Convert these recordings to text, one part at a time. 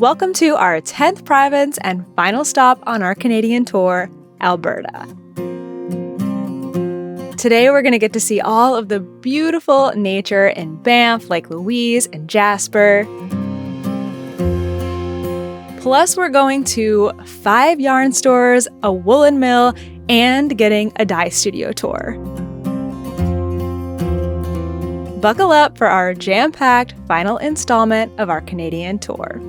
Welcome to our 10th province and final stop on our Canadian tour, Alberta. Today we're going to get to see all of the beautiful nature in Banff, Lake Louise, and Jasper. Plus we're going to 5 yarn stores, a woolen mill, and getting a dye studio tour. Buckle up for our jam-packed final installment of our Canadian tour.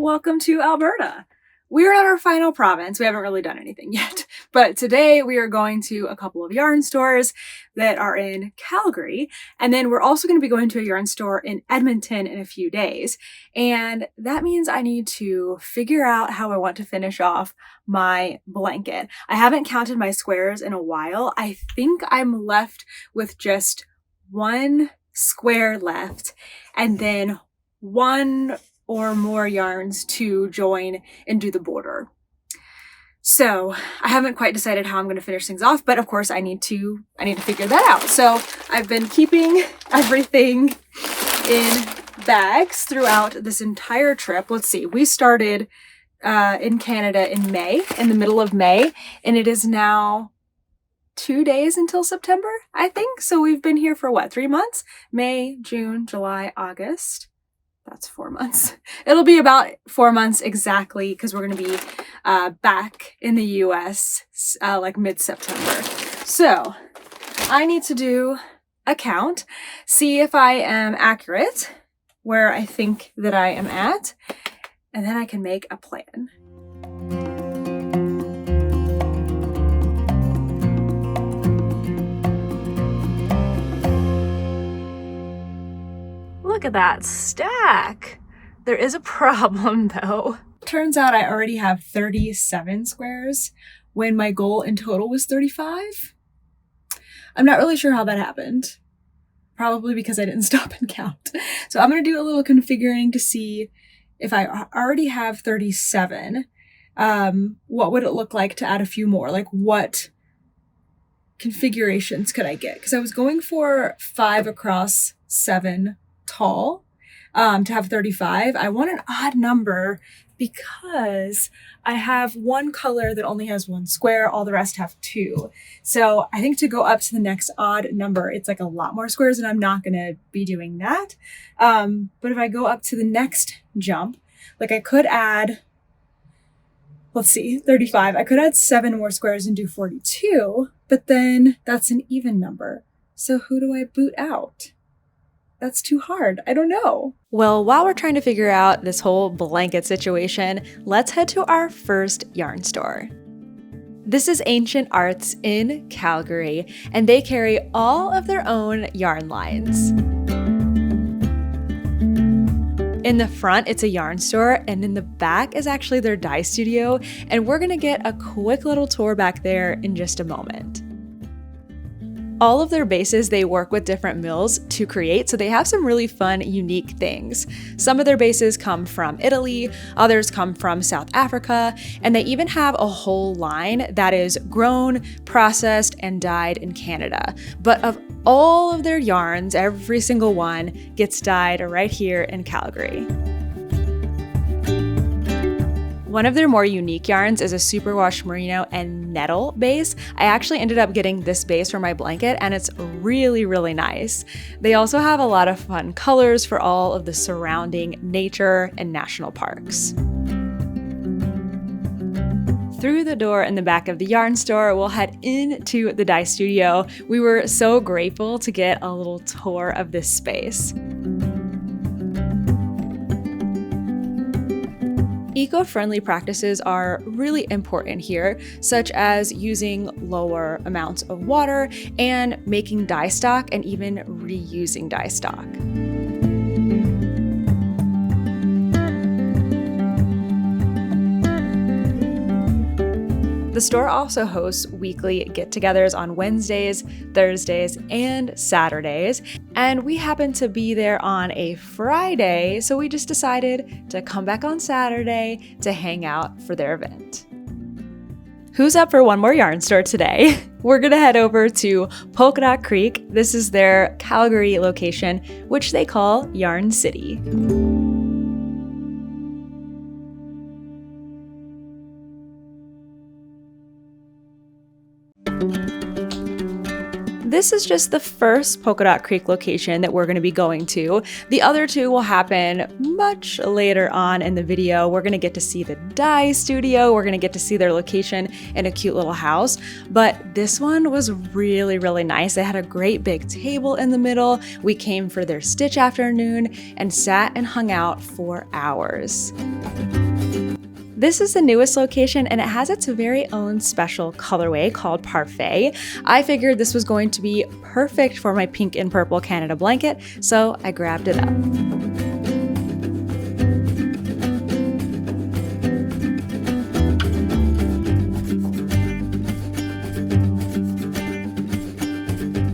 Welcome to Alberta. We're at our final province. We haven't really done anything yet, but today we are going to a couple of yarn stores that are in Calgary, and then we're also going to be going to a yarn store in Edmonton in a few days, and that means I need to figure out how I want to finish off my blanket. I haven't counted my squares in a while. I think I'm left with just 1 square left, and then 1 or more yarns to join and do the border. So I haven't quite decided how I'm going to finish things off, but of course I need to figure that out. So I've been keeping everything in bags throughout this entire trip. Let's see, we started in Canada in the middle of May, and it is now 2 days until September, I think. So we've been here for what, 3 months? May, June, July, August. That's 4 months. It'll be about 4 months exactly, because we're going to be back in the US like mid-September. So I need to do a count, see if I am accurate where I think that I am at, and then I can make a plan. Look at that stack. There is a problem though. Turns out I already have 37 squares when my goal in total was 35. I'm not really sure how that happened. Probably because I didn't stop and count. So I'm going to do a little configuring to see if I already have 37. What would it look like to add a few more? Like what configurations could I get? Because I was going for 5 across 7 tall to have 35. I want an odd number because I have 1 color that only has 1 square, all the rest have 2. So I think to go up to the next odd number, it's like a lot more squares, and I'm not going to be doing that. But if I go up to the next jump, like I could add, let's see, 35. I could add 7 more squares and do 42, but then that's an even number. So who do I boot out? That's too hard. I don't know. Well, while we're trying to figure out this whole blanket situation, let's head to our first yarn store. This is Ancient Arts in Calgary, and they carry all of their own yarn lines. In the front, it's a yarn store, and in the back is actually their dye studio, and we're gonna get a quick little tour back there in just a moment. All of their bases they work with different mills to create, so they have some really fun, unique things. Some of their bases come from Italy, others come from South Africa, and they even have a whole line that is grown, processed, and dyed in Canada. But of all of their yarns, every single one gets dyed right here in Calgary. One of their more unique yarns is a superwash merino and nettle base. I actually ended up getting this base for my blanket, and it's really, really nice. They also have a lot of fun colors for all of the surrounding nature and national parks. Through the door in the back of the yarn store, we'll head into the dye studio. We were so grateful to get a little tour of this space. Eco-friendly practices are really important here, such as using lower amounts of water and making dye stock and even reusing dye stock. The store also hosts weekly get-togethers on Wednesdays, Thursdays, and Saturdays, and we happened to be there on a Friday, so we just decided to come back on Saturday to hang out for their event. Who's up for one more yarn store today? We're gonna head over to Polka Creek. This is their Calgary location, which they call Yarn City. This is just the first Polka Creek location that we're going to be going to. The other two will happen much later on in the video. We're going to get to see the dye studio. We're going to get to see their location in a cute little house. But this one was really, really nice. They had a great big table in the middle. We came for their stitch afternoon and sat and hung out for hours. This is the newest location and it has its very own special colorway called Parfait. I figured this was going to be perfect for my pink and purple Canada blanket, so I grabbed it up.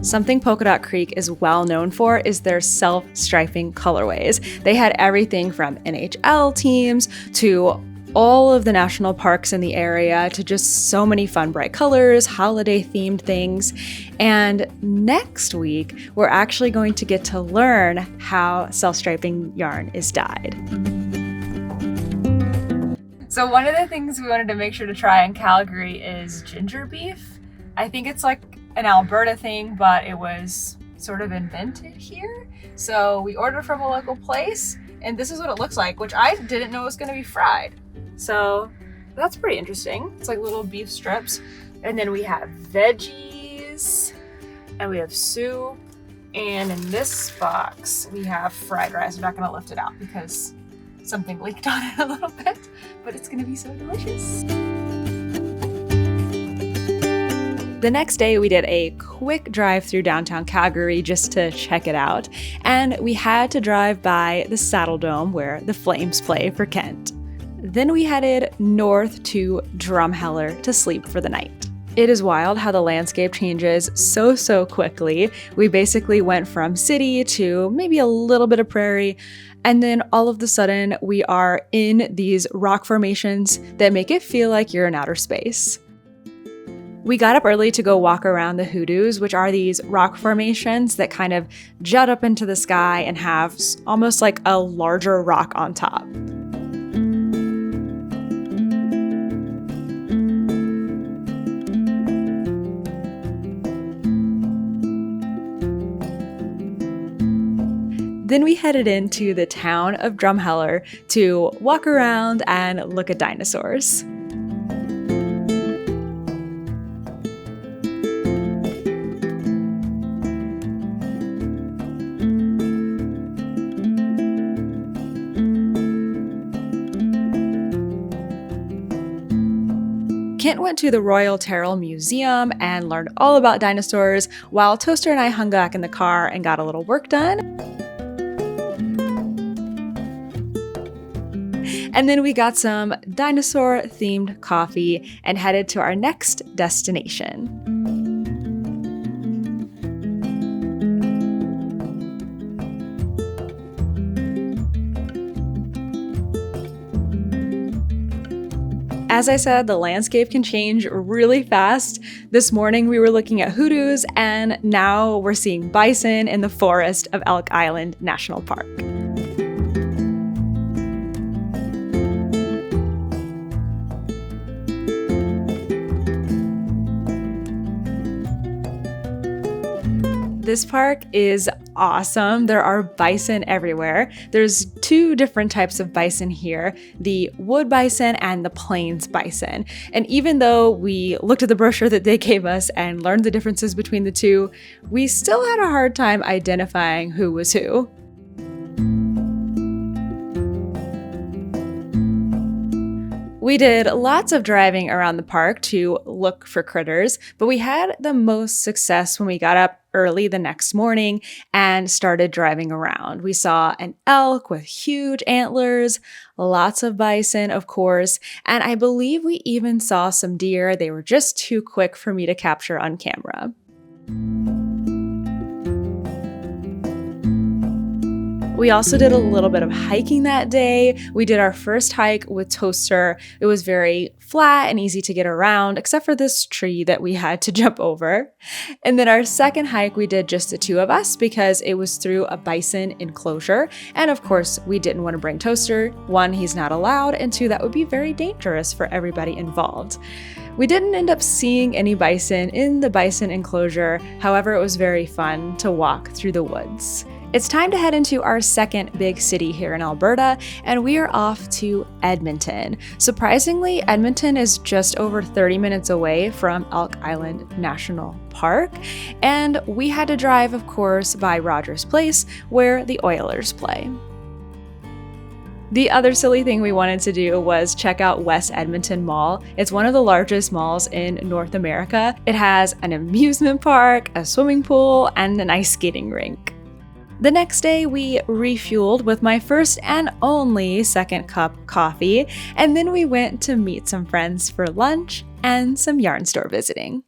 Something Polka Creek is well known for is their self-striping colorways. They had everything from NHL teams to all of the national parks in the area to just so many fun bright colors, holiday themed things. And next week, we're actually going to get to learn how self-striping yarn is dyed. So one of the things we wanted to make sure to try in Calgary is ginger beef. I think it's like an Alberta thing, but it was sort of invented here. So we ordered from a local place and this is what it looks like, which I didn't know was gonna be fried. So that's pretty interesting. It's like little beef strips. And then we have veggies and we have soup. And in this box, we have fried rice. I'm not gonna lift it out because something leaked on it a little bit, but it's gonna be so delicious. The next day, we did a quick drive through downtown Calgary just to check it out. And we had to drive by the Saddle Dome where the Flames play for Kent. Then we headed north to Drumheller to sleep for the night. It is wild how the landscape changes so quickly. We basically went from city to maybe a little bit of prairie, and then all of a sudden we are in these rock formations that make it feel like you're in outer space. We got up early to go walk around the hoodoos, which are these rock formations that kind of jut up into the sky and have almost like a larger rock on top. Then we headed into the town of Drumheller to walk around and look at dinosaurs. Kent went to the Royal Terrell Museum and learned all about dinosaurs, while Toaster and I hung back in the car and got a little work done. And then we got some dinosaur-themed coffee and headed to our next destination. As I said, the landscape can change really fast. This morning we were looking at hoodoos, and now we're seeing bison in the forest of Elk Island National Park. This park is awesome. There are bison everywhere. There's two different types of bison here, the wood bison and the plains bison. And even though we looked at the brochure that they gave us and learned the differences between the two, we still had a hard time identifying who was who. We did lots of driving around the park to look for critters, but we had the most success when we got up early the next morning and started driving around. We saw an elk with huge antlers, lots of bison, of course, and I believe we even saw some deer. They were just too quick for me to capture on camera. We also did a little bit of hiking that day. We did our first hike with Toaster. It was very flat and easy to get around, except for this tree that we had to jump over. And then our second hike, we did just the two of us because it was through a bison enclosure. And of course, we didn't want to bring Toaster. One, he's not allowed, and two, that would be very dangerous for everybody involved. We didn't end up seeing any bison in the bison enclosure. However, it was very fun to walk through the woods. It's time to head into our second big city here in Alberta, and we are off to Edmonton. Surprisingly, Edmonton is just over 30 minutes away from Elk Island National Park, and we had to drive, of course, by Rogers Place, where the Oilers play. The other silly thing we wanted to do was check out West Edmonton Mall. It's one of the largest malls in North America. It has an amusement park, a swimming pool, and an ice skating rink. The next day, we refueled with my first and only second cup coffee, and then we went to meet some friends for lunch and some yarn store visiting.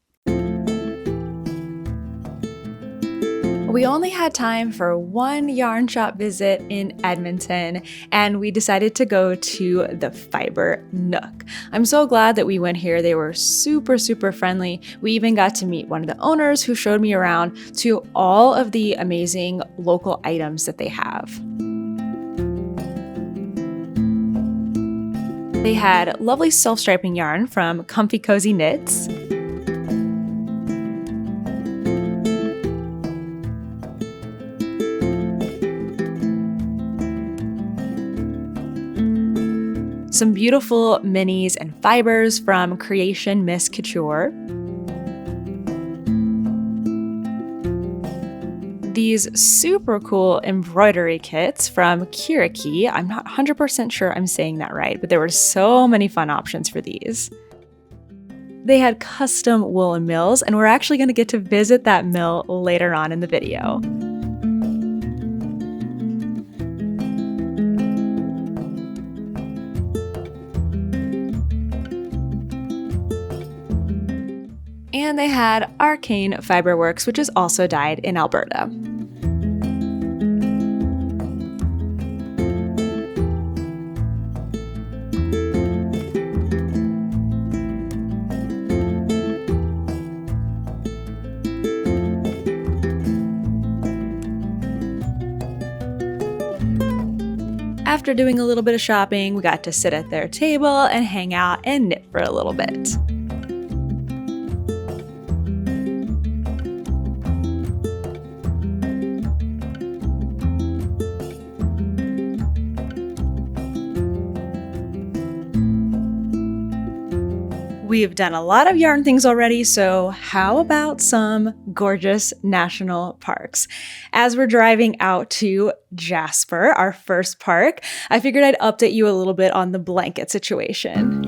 We only had time for one yarn shop visit in Edmonton, and we decided to go to the Fibre Nook. I'm so glad that we went here. They were super, super friendly. We even got to meet one of the owners who showed me around to all of the amazing local items that they have. They had lovely self-striping yarn from Comfy Cozy Knits, some beautiful minis and fibers from Creation Miss Couture, these super cool embroidery kits from Kiriki. I'm not 100% sure I'm saying that right, but there were so many fun options for these. They had custom woolen mills, and we're actually going to get to visit that mill later on in the video. And they had Arcane Fiberworks, which is also dyed in Alberta. After doing a little bit of shopping, we got to sit at their table and hang out and knit for a little bit. We've done a lot of yarn things already, so how about some gorgeous national parks? As we're driving out to Jasper, our first park, I figured I'd update you a little bit on the blanket situation.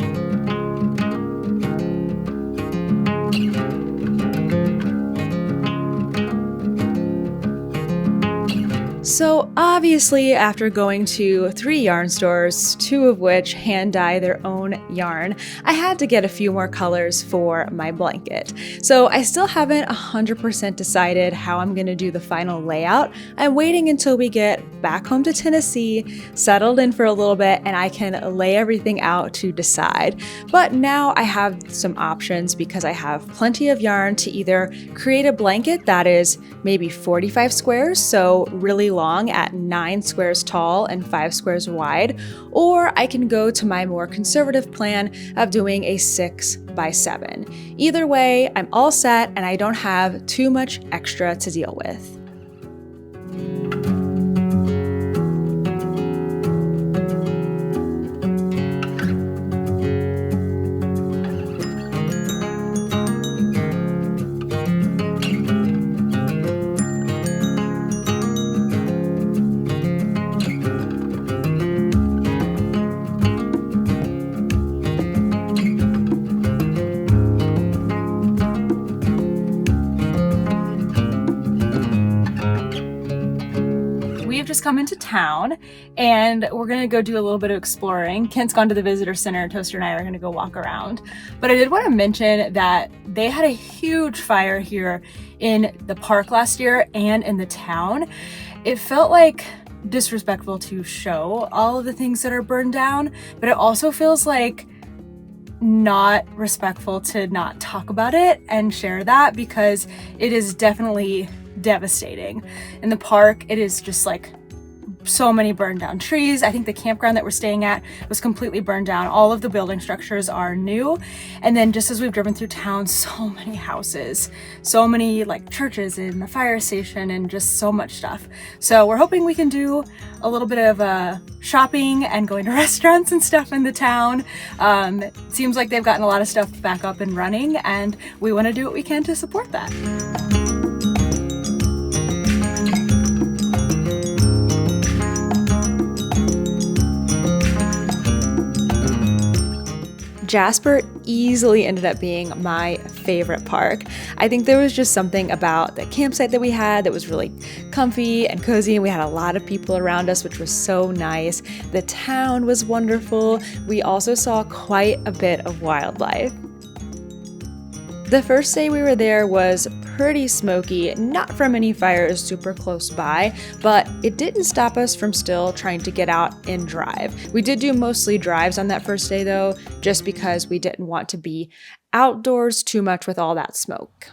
So obviously, after going to 3 yarn stores, 2 of which hand dye their own yarn, I had to get a few more colors for my blanket. So I still haven't 100% decided how I'm going to do the final layout. I'm waiting until we get back home to Tennessee, settled in for a little bit, and I can lay everything out to decide. But now I have some options because I have plenty of yarn to either create a blanket that is maybe 45 squares, so really long at 9 squares tall and 5 squares wide, or I can go to my more conservative plan of doing a 6 by 7. Either way, I'm all set and I don't have too much extra to deal with. just come into town and we're gonna go do a little bit of exploring. Kent's gone to the visitor center. Toaster and I are gonna go walk around. But I did want to mention that they had a huge fire here in the park last year and in the town. It felt like disrespectful to show all of the things that are burned down, but it also feels like not respectful to not talk about it and share that, because it is definitely devastating. In the park, it is just like so many burned down trees. I think the campground that we're staying at was completely burned down. All of the building structures are new. And then just as we've driven through town, so many houses, so many like churches and the fire station and just so much stuff. So we're hoping we can do a little bit of shopping and going to restaurants and stuff in the town. It seems like they've gotten a lot of stuff back up and running, and we want to do what we can to support that. Jasper easily ended up being my favorite park. I think there was just something about the campsite that we had that was really comfy and cozy, and we had a lot of people around us, which was so nice. The town was wonderful. We also saw quite a bit of wildlife. The first day we were there was pretty smoky, not from any fires super close by, but it didn't stop us from still trying to get out and drive. We did do mostly drives on that first day though, just because we didn't want to be outdoors too much with all that smoke.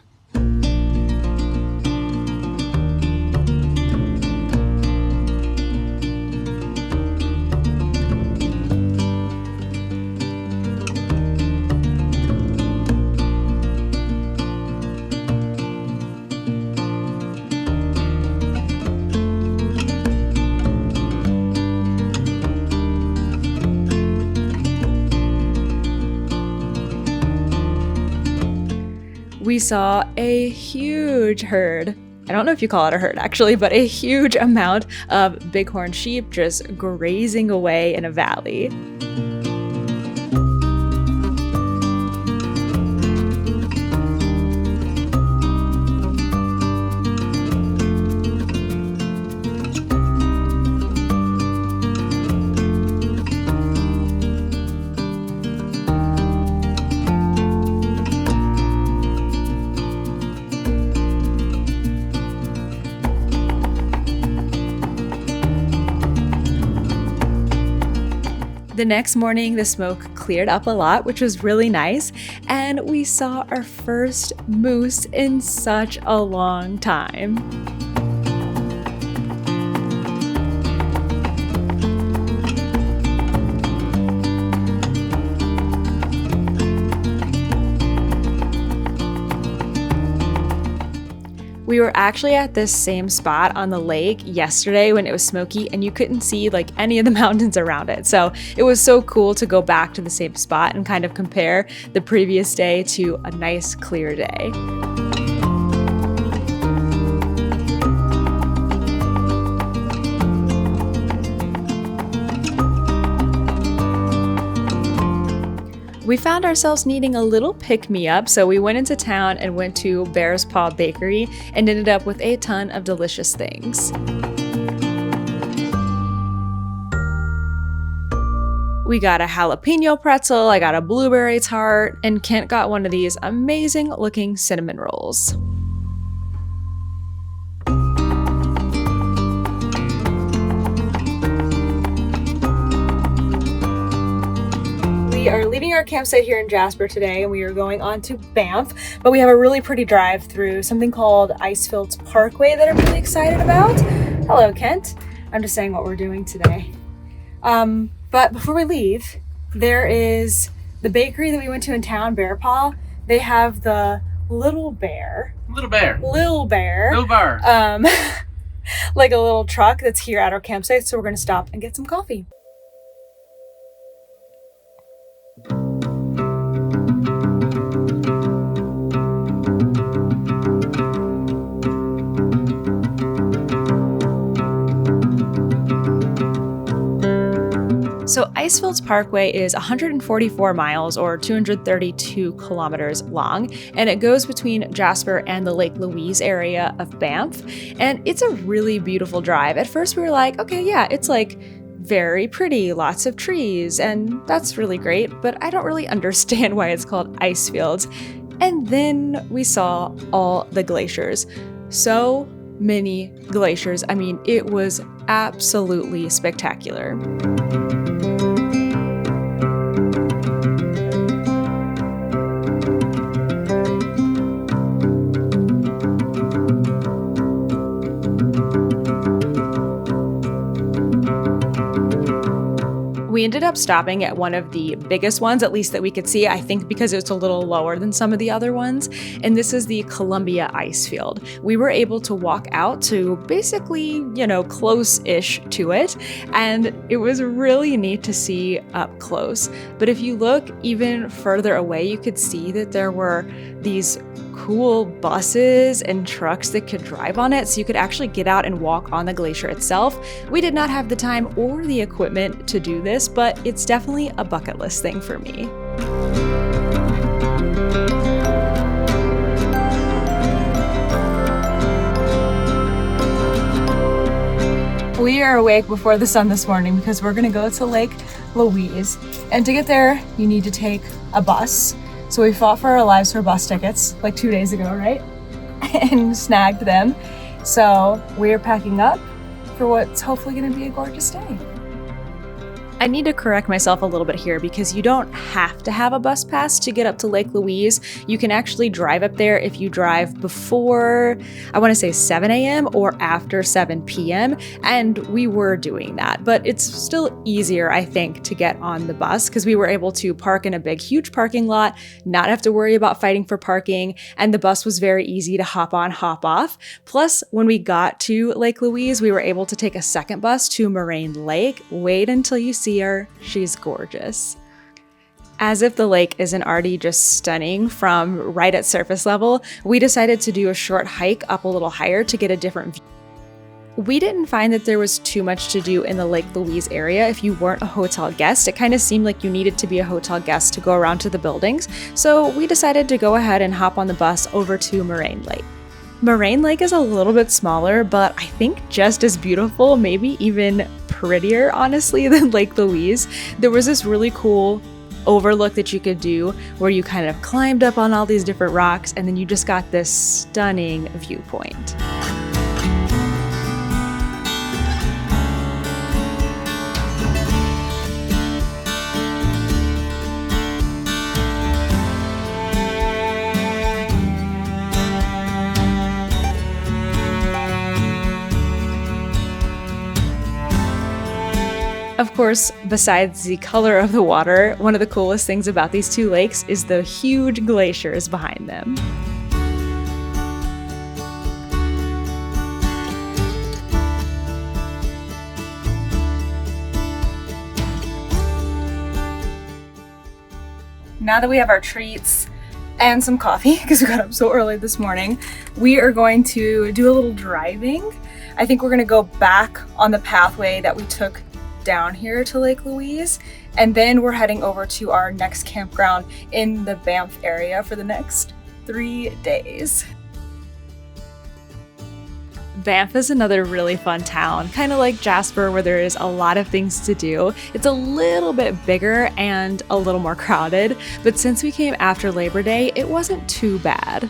We saw a huge herd. I don't know if you call it a herd actually, but a huge amount of bighorn sheep just grazing away in a valley. The next morning, the smoke cleared up a lot, which was really nice, and we saw our first moose in such a long time. We were actually at this same spot on the lake yesterday when it was smoky and you couldn't see like any of the mountains around it. So it was so cool to go back to the same spot and kind of compare the previous day to a nice clear day. We found ourselves needing a little pick-me-up, so we went into town and went to Bear's Paw Bakery and ended up with a ton of delicious things. We got a jalapeno pretzel, I got a blueberry tart, and Kent got one of these amazing looking cinnamon rolls. We are leaving our campsite here in Jasper today and we are going on to Banff, but we have a really pretty drive through something called Icefields Parkway that I'm really excited about. Hello, Kent. I'm just saying what we're doing today. But before we leave, there is the bakery that we went to in town, Bear Paw. They have the Little Bear, like a little truck that's here at our campsite, so we're going to stop and get some coffee. So Icefields Parkway is 144 miles or 232 kilometers long, and it goes between Jasper and the Lake Louise area of Banff. And it's a really beautiful drive. At first we were like, okay, yeah, it's like very pretty, lots of trees, and that's really great, but I don't really understand why it's called Icefields. And then we saw all the glaciers. So many glaciers. I mean, it was absolutely spectacular. We ended up stopping at one of the biggest ones, at least that we could see, I think because it's a little lower than some of the other ones, and this is the Columbia Icefield. We were able to walk out to basically, close-ish to it, and it was really neat to see up close. But if you look even further away, you could see that there were these cool buses and trucks that could drive on it, so you could actually get out and walk on the glacier itself. We did not have the time or the equipment to do this, but it's definitely a bucket list thing for me. We are awake before the sun this morning because we're gonna go to Lake Louise. And to get there, you need to take a bus. So we fought for our lives for bus tickets like 2 days ago, right? And snagged them. So we're packing up for what's hopefully gonna be a gorgeous day. I need to correct myself a little bit here because you don't have to have a bus pass to get up to Lake Louise. You can actually drive up there if you drive before, I want to say 7 a.m. or after 7 p.m. And we were doing that, but it's still easier, I think, to get on the bus because we were able to park in a big, huge parking lot, not have to worry about fighting for parking, and the bus was very easy to hop on, hop off. Plus, when we got to Lake Louise, we were able to take a second bus to Moraine Lake. Wait until you see her. She's gorgeous. As if the lake isn't already just stunning from right at surface level, we decided to do a short hike up a little higher to get a different view. We didn't find that there was too much to do in the Lake Louise area if you weren't a hotel guest. It kind of seemed like you needed to be a hotel guest to go around to the buildings, so we decided to go ahead and hop on the bus over to Moraine Lake. Moraine Lake is a little bit smaller, but I think just as beautiful, maybe even prettier, honestly, than Lake Louise. There was this really cool overlook that you could do where you kind of climbed up on all these different rocks and then you just got this stunning viewpoint. Of course, besides the color of the water, one of the coolest things about these two lakes is the huge glaciers behind them. Now that we have our treats and some coffee, because we got up so early this morning, we are going to do a little driving. I think we're going to go back on the pathway that we took down here to Lake Louise, and then we're heading over to our next campground in the Banff area for the next 3 days. Banff is another really fun town, kind of like Jasper, where there is a lot of things to do. It's a little bit bigger and a little more crowded, but since we came after Labor Day, it wasn't too bad.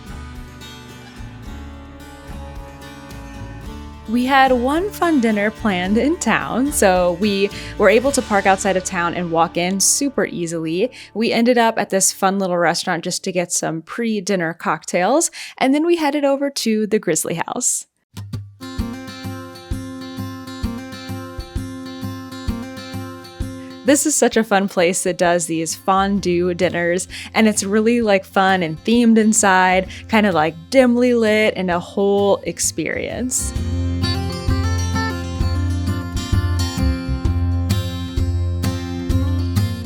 We had one fun dinner planned in town, so we were able to park outside of town and walk in super easily. We ended up at this fun little restaurant just to get some pre-dinner cocktails, and then we headed over to the Grizzly House. This is such a fun place that does these fondue dinners, and it's really like fun and themed inside, kind of like dimly lit and a whole experience.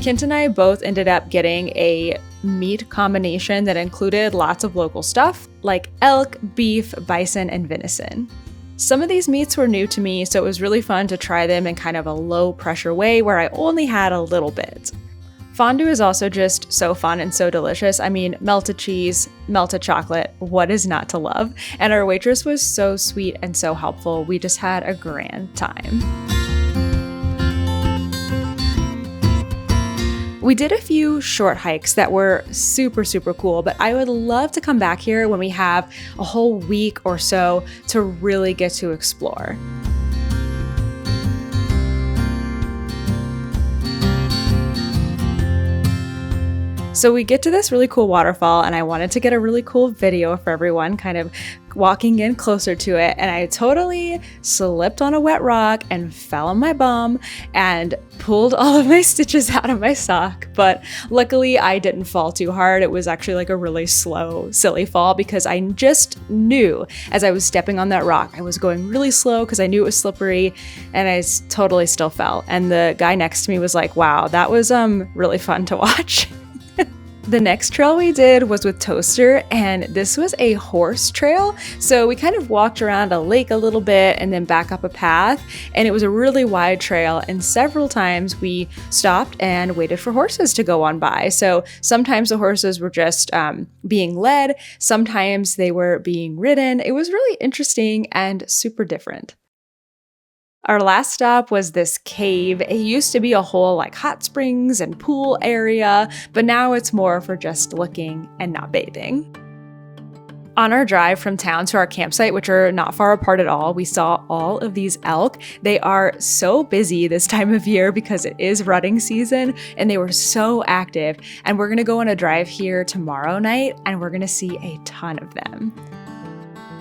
Kent and I both ended up getting a meat combination that included lots of local stuff like elk, beef, bison, and venison. Some of these meats were new to me, so it was really fun to try them in kind of a low pressure way where I only had a little bit. Fondue is also just so fun and so delicious. I mean, melted cheese, melted chocolate, what is not to love? And our waitress was so sweet and so helpful. We just had a grand time. We did a few short hikes that were super cool, but I would love to come back here when we have a whole week or so to really get to explore. So we get to this really cool waterfall, and I wanted to get a really cool video for everyone kind of walking in closer to it, and I totally slipped on a wet rock and fell on my bum and pulled all of my stitches out of my sock. But luckily I didn't fall too hard. It was actually like a really slow, silly fall because I just knew as I was stepping on that rock, I was going really slow because I knew it was slippery, and I totally still fell. And the guy next to me was like, wow, that was really fun to watch. The next trail we did was with Toaster, and this was a horse trail. So we kind of walked around a lake a little bit and then back up a path, and it was a really wide trail, and several times we stopped and waited for horses to go on by. So sometimes the horses were just being led, sometimes they were being ridden. It was really interesting and super different. Our last stop was this cave. It used to be a whole like hot springs and pool area, but now it's more for just looking and not bathing. On our drive from town to our campsite, which are not far apart at all, we saw all of these elk. They are so busy this time of year because it is rutting season, and they were so active. And we're gonna go on a drive here tomorrow night, and we're gonna see a ton of them.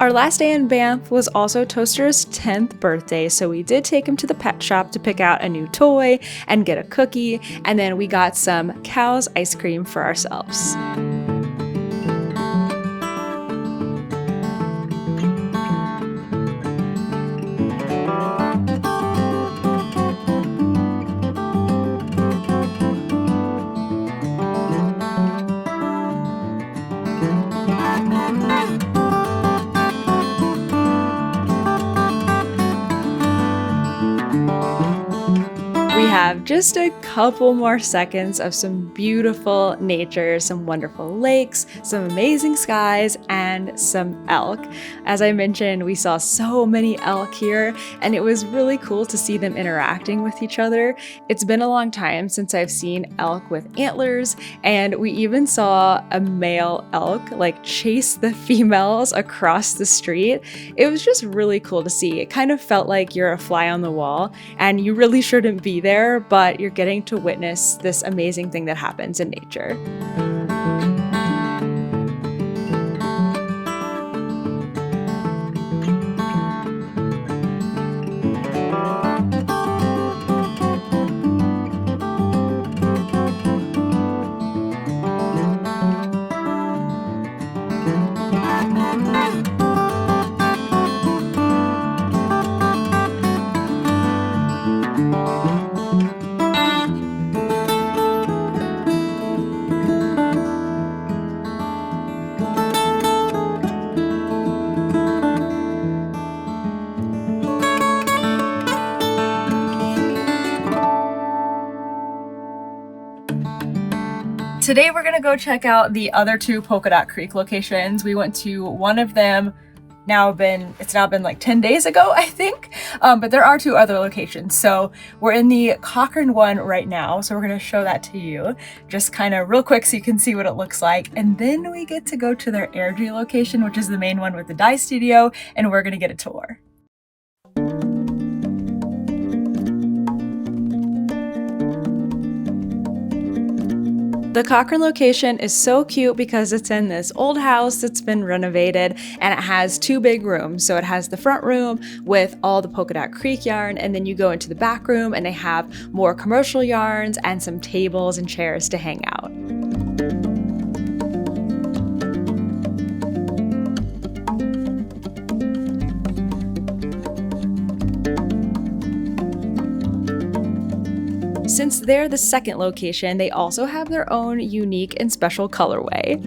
Our last day in Banff was also Toaster's 10th birthday, so we did take him to the pet shop to pick out a new toy and get a cookie, and then we got some Cow's ice cream for ourselves. Have just a couple more seconds of some beautiful nature, some wonderful lakes, some amazing skies, and some elk. As I mentioned, we saw so many elk here, and it was really cool to see them interacting with each other. It's been a long time since I've seen elk with antlers, and we even saw a male elk like chase the females across the street. It was just really cool to see. It kind of felt like you're a fly on the wall, and you really shouldn't be there, but you're getting to witness this amazing thing that happens in nature. Today we're gonna go check out the other two Polka Dot Creek locations. We went to one of them. It's now been like 10 days ago, I think. But there are two other locations. So we're in the Cochrane one right now. So we're gonna show that to you just kind of real quick so you can see what it looks like. And then we get to go to their Airdrie location, which is the main one with the dye studio, and we're gonna get a tour. The Cochrane location is so cute because it's in this old house that's been renovated, and it has two big rooms. So it has the front room with all the Polka Dot Creek yarn, and then you go into the back room and they have more commercial yarns and some tables and chairs to hang out. Since they're the second location, they also have their own unique and special colorway.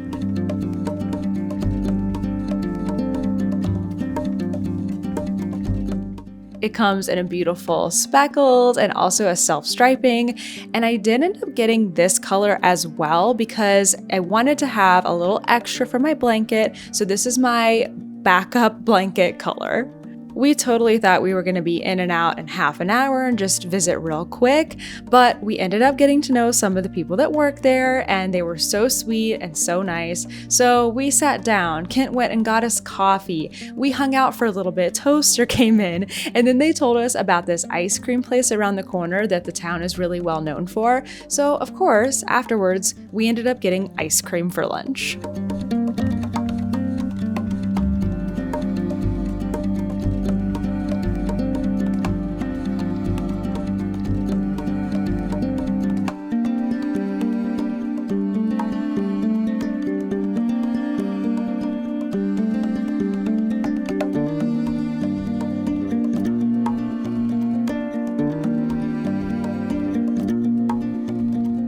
It comes in a beautiful speckled and also a self-striping. And I did end up getting this color as well because I wanted to have a little extra for my blanket. So this is my backup blanket color. We totally thought we were going to be in and out in half an hour and just visit real quick, but we ended up getting to know some of the people that work there, and they were so sweet and so nice. So we sat down, Kent went and got us coffee, we hung out for a little bit, Toaster came in, and then they told us about this ice cream place around the corner that the town is really well known for. So of course, afterwards, we ended up getting ice cream for lunch.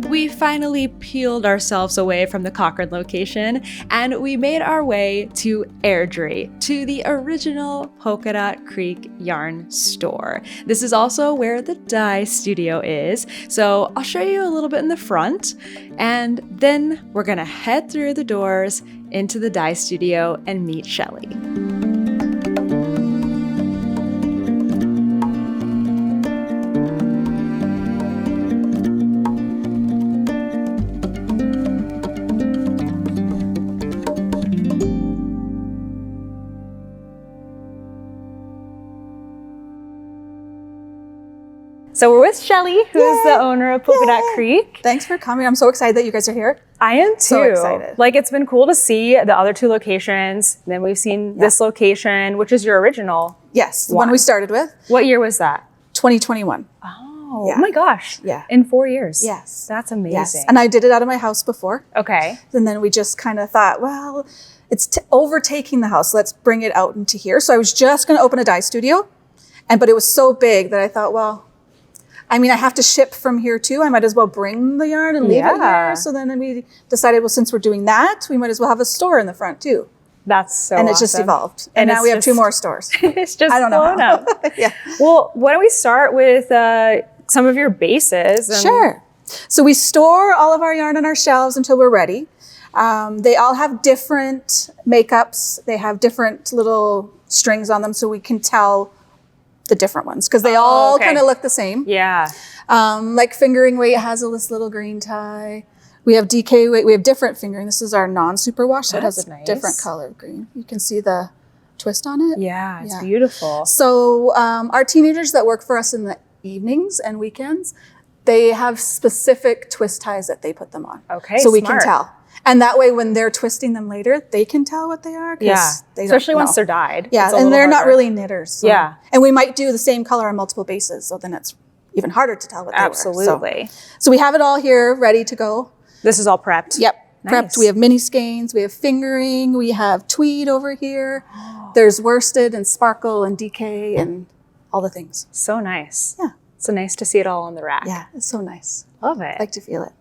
We finally peeled ourselves away from the Cochrane location and we made our way to Airdrie, to the original Polka Dot Creek yarn store. This is also where the dye studio is, so I'll show you a little bit in the front, and then we're gonna head through the doors into the dye studio and meet Shelly. So we're with Shelly, who's the owner of Polka Dot Creek. Thanks for coming. I'm so excited that you guys are here. I am too. So excited. Like, it's been cool to see the other two locations. Then we've seen this location, which is your original. Yes, the one we started with. What year was that? 2021. Oh my gosh. Yeah. In 4 years. Yes. That's amazing. Yes. And I did it out of my house before. Okay. And then we just kind of thought, well, it's overtaking the house. Let's bring it out into here. So I was just going to open a dye studio, but it was so big that I thought, well, I mean, I have to ship from here too. I might as well bring the yarn and leave it here. So then we decided, well, since we're doing that, we might as well have a store in the front too. That's so And awesome. it's just evolved. And now we have 2 more stores. It's just I don't know how. Yeah. Well, why don't we start with some of your bases? Sure. So we store all of our yarn on our shelves until we're ready. They all have different makeups. They have different little strings on them so we can tell the different ones because they all kind of look the same. Yeah. Like fingering weight has this little green tie. We have DK weight. We have different fingering. This is our non-superwash, so it has a different color of green. You can see the twist on it. Yeah, it's beautiful. So our teenagers that work for us in the evenings and weekends, they have specific twist ties that they put them on. Okay, so we can tell. And that way, when they're twisting them later, they can tell what they are. Yeah, especially once they're dyed. Yeah, and they're not really knitters. So. Yeah. And we might do the same color on multiple bases, so then it's even harder to tell what they were. Absolutely. So we have it all here, ready to go. This is all prepped? Yep, nice. Prepped. We have mini skeins, we have fingering, we have tweed over here. There's worsted and sparkle and DK and all the things. So nice. Yeah. So nice to see it all on the rack. Yeah, it's so nice. Love it. I like to feel it.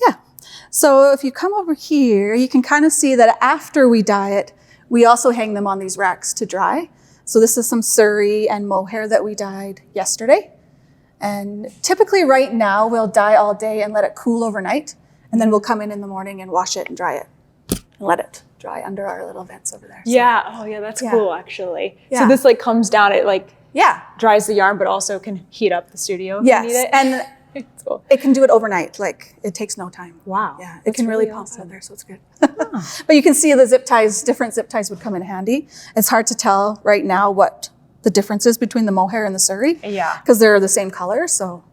Yeah. So if you come over here, you can kind of see that after we dye it, we also hang them on these racks to dry. So this is some Surrey and mohair that we dyed yesterday. And typically right now, we'll dye all day and let it cool overnight. And then we'll come in the morning and wash it and dry it and let it dry under our little vents over there. So, yeah. Oh yeah, that's cool actually. Yeah. So this like comes down, it like dries the yarn, but also can heat up the studio if you need it. And cool. It can do it overnight. Like it takes no time. Wow. Yeah, it can really pump awesome. out there, so it's good. But you can see the zip ties, different zip ties would come in handy. It's hard to tell right now what the difference is between the mohair and the Surrey. Yeah. Because they're the same color, so.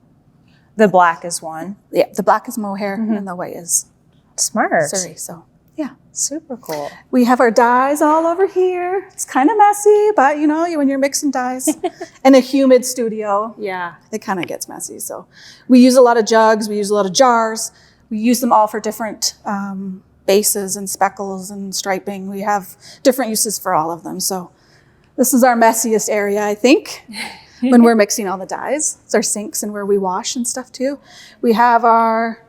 The black is one. Yeah, the black is mohair and the white is smart. Surrey, so yeah. Super cool. We have our dyes all over here. It's kind of messy, but you know, when you're mixing dyes in a humid studio, it kind of gets messy. So we use a lot of jugs, we use a lot of jars. We use them all for different bases and speckles and striping. We have different uses for all of them. So this is our messiest area, I think, when we're mixing all the dyes. It's our sinks and where we wash and stuff too. We have our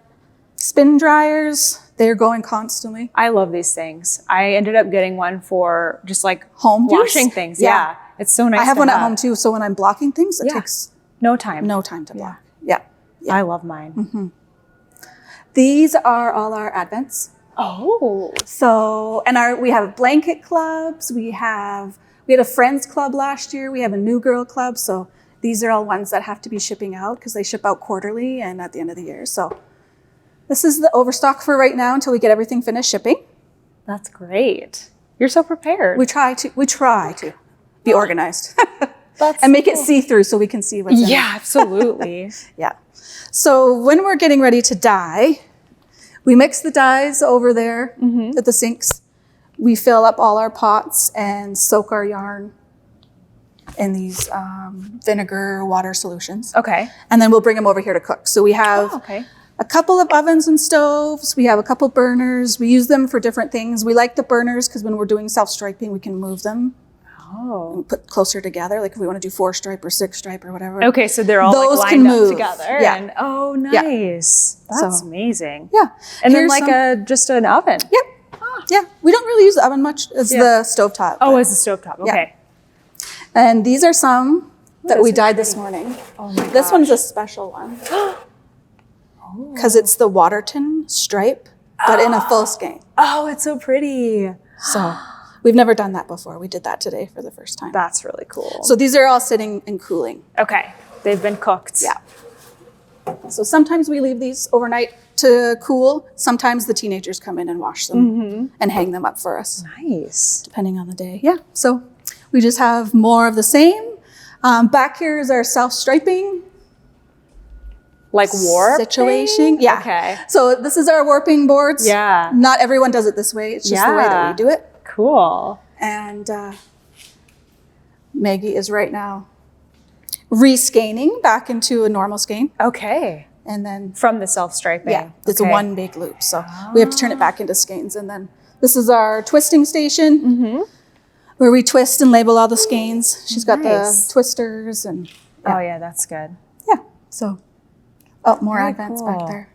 spin dryers. They're going constantly. I love these things. I ended up getting one for just like home washing use? things. Yeah. It's so nice. I have one at home too. So when I'm blocking things, it takes no time to block. Yeah. I love mine. These are all our advents. Oh. So, and we have blanket clubs. We had a friends club last year. We have a new girl club. So these are all ones that have to be shipping out because they ship out quarterly and at the end of the year. So this is the overstock for right now until we get everything finished shipping. That's great. You're so prepared. We try to be organized and make it see-through so we can see what's in it. Yeah, absolutely. Yeah. So when we're getting ready to dye, we mix the dyes over there at the sinks. We fill up all our pots and soak our yarn in these vinegar water solutions. Okay. And then we'll bring them over here to cook. So we have a couple of ovens and stoves. We have a couple burners. We use them for different things. We like the burners because when we're doing self-striping, we can move them. And put closer together, like if we want to do 4-stripe or 6-stripe or whatever. Okay, so they're all those like can lined up move together. Yeah. And, oh, nice. That's amazing. Yeah. And then like just an oven. Yep. Yeah. We don't really use the oven much as the stovetop. Oh, as the stovetop. Okay. Yeah. And these are some that we dyed this morning. Oh my gosh. This one's a special one. Because it's the Waterton stripe, but in a full skein. Oh, it's so pretty. So we've never done that before. We did that today for the first time. That's really cool. So these are all sitting and cooling. Okay. They've been cooked. Yeah. So sometimes we leave these overnight to cool. Sometimes the teenagers come in and wash them and hang them up for us. Nice. Depending on the day. Yeah. So we just have more of the same. Back here is our self-striping. Like warp situation. Yeah. Okay. So this is our warping boards. Yeah. Not everyone does it this way. It's just the way that we do it. Cool. And Maggie is right now re-skeining back into a normal skein. Okay. And then from the self-striping. Yeah, it's a one big loop. So we have to turn it back into skeins. And then this is our twisting station where we twist and label all the skeins. She's got the twisters and oh yeah, that's good. Yeah. So more advents back there.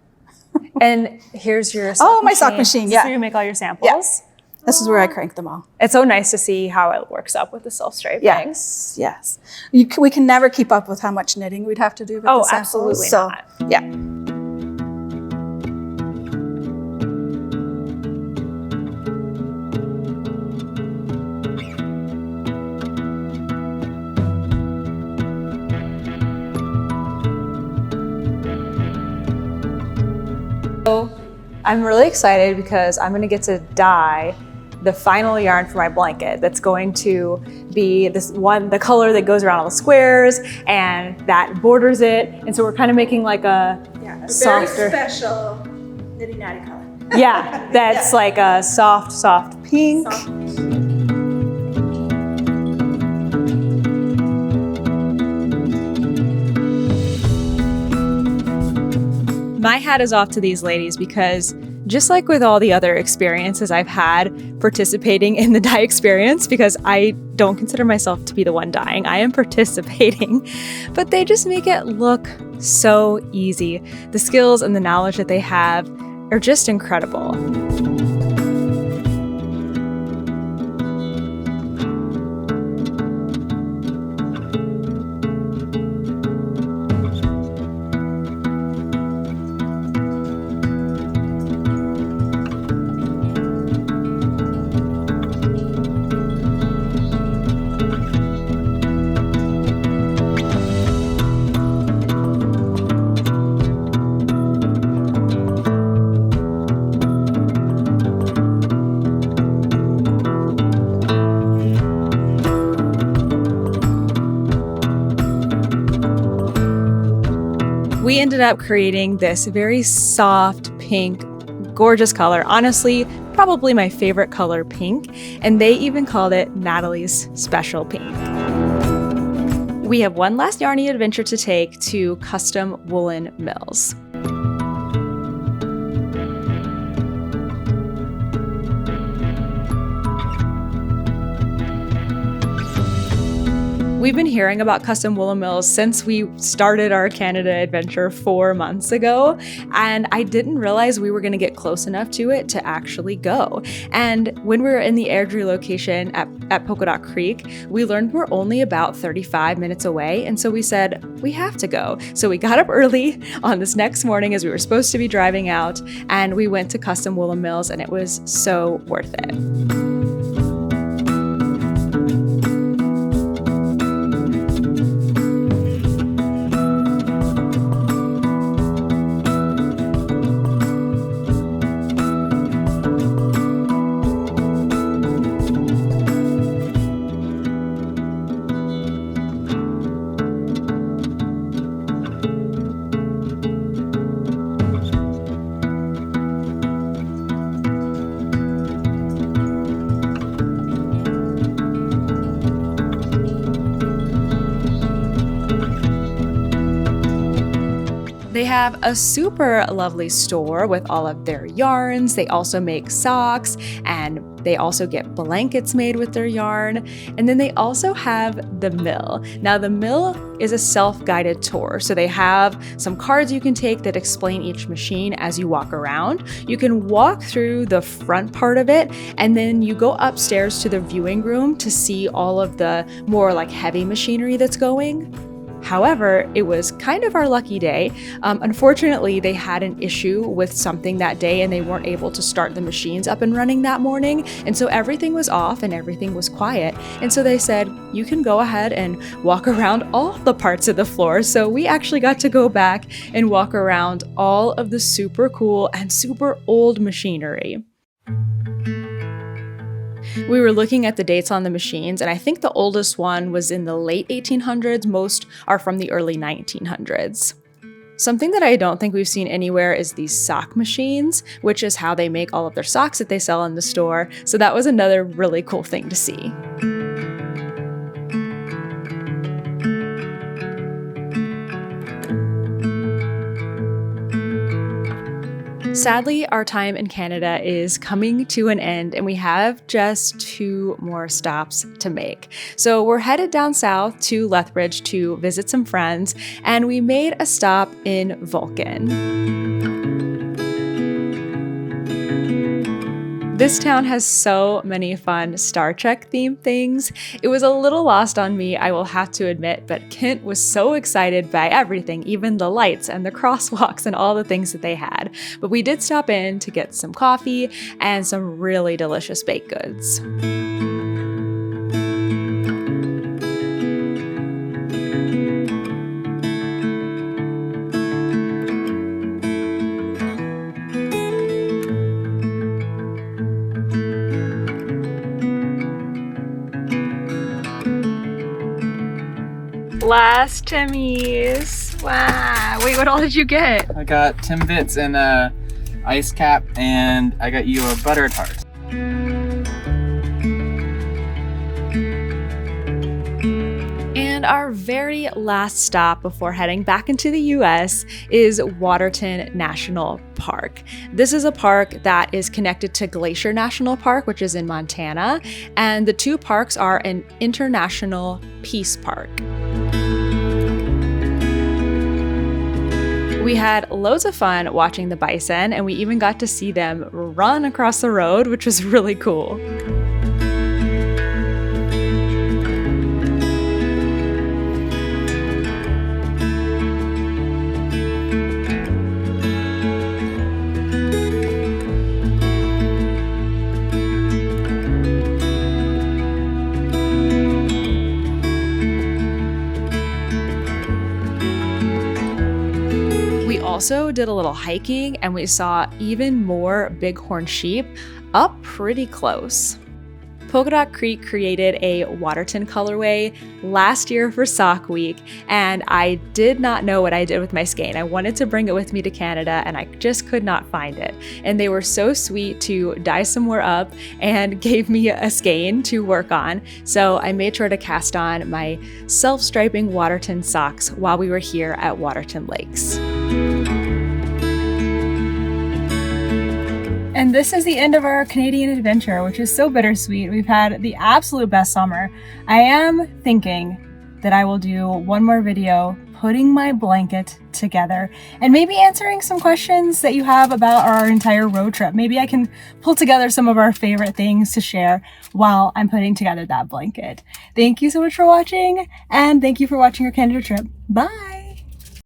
And here's your sock my machine. sock machine. This Yeah. is where you make all your samples. Yeah. This is where I crank them all. It's so nice to see how it works up with the self-striping. Yes, yes. We can never keep up with how much knitting we'd have to do with the samples. Absolutely not. Yeah. So I'm really excited because I'm going to get to dye the final yarn for my blanket that's going to be the color that goes around all the squares and that borders it. And so we're kind of making like a softer, very special nitty natty color. Yeah, that's like a soft pink. My hat is off to these ladies because just like with all the other experiences I've had participating in the dye experience, because I don't consider myself to be the one dyeing, I am participating, but they just make it look so easy. The skills and the knowledge that they have are just incredible. We ended up creating this very soft pink, gorgeous color. Honestly, probably my favorite color, pink. And they even called it Natalie's Special Pink. We have one last yarny adventure to take to custom woolen mills. We've been hearing about custom woolen mills since we started our Canada adventure 4 months ago, and I didn't realize we were going to get close enough to it to actually go. And when we were in the Airdrie location at Polka Creek, we learned we're only about 35 minutes away, and so we said, we have to go. So we got up early on this next morning as we were supposed to be driving out, and we went to custom woolen mills, and it was so worth it. They have a super lovely store with all of their yarns. They also make socks, and they also get blankets made with their yarn. And then they also have the mill. Now the mill is a self-guided tour. So they have some cards you can take that explain each machine as you walk around. You can walk through the front part of it, and then you go upstairs to the viewing room to see all of the more like heavy machinery that's going. However, it was kind of our lucky day. Unfortunately, they had an issue with something that day and they weren't able to start the machines up and running that morning. And so everything was off and everything was quiet. And so they said, you can go ahead and walk around all the parts of the floor. So we actually got to go back and walk around all of the super cool and super old machinery. We were looking at the dates on the machines, and I think the oldest one was in the late 1800s. Most are from the early 1900s. Something that I don't think we've seen anywhere is these sock machines, which is how they make all of their socks that they sell in the store. So that was another really cool thing to see. Sadly, our time in Canada is coming to an end, and we have just 2 more stops to make. So we're headed down south to Lethbridge to visit some friends, and we made a stop in Vulcan. This town has so many fun Star Trek themed things. It was a little lost on me, I will have to admit, but Kent was so excited by everything, even the lights and the crosswalks and all the things that they had. But we did stop in to get some coffee and some really delicious baked goods. Last Timmy's. Wow. Wait, what all did you get? I got Timbits and a ice cap, and I got you a butter tart. And our very last stop before heading back into the US is Waterton National Park. This is a park that is connected to Glacier National Park, which is in Montana, and the 2 parks are an international peace park. We had loads of fun watching the bison, and we even got to see them run across the road, which was really cool. Also did a little hiking, and we saw even more bighorn sheep up pretty close. Polka Creek created a Waterton colorway last year for Sock Week, and I did not know what I did with my skein. I wanted to bring it with me to Canada, and I just could not find it. And they were so sweet to dye some more up and gave me a skein to work on. So I made sure to cast on my self-striping Waterton socks while we were here at Waterton Lakes. And this is the end of our Canadian adventure, which is so bittersweet. We've had the absolute best summer. I am thinking that I will do one more video putting my blanket together and maybe answering some questions that you have about our entire road trip. Maybe I can pull together some of our favorite things to share while I'm putting together that blanket. Thank you so much for watching, and thank you for watching our Canada trip. Bye!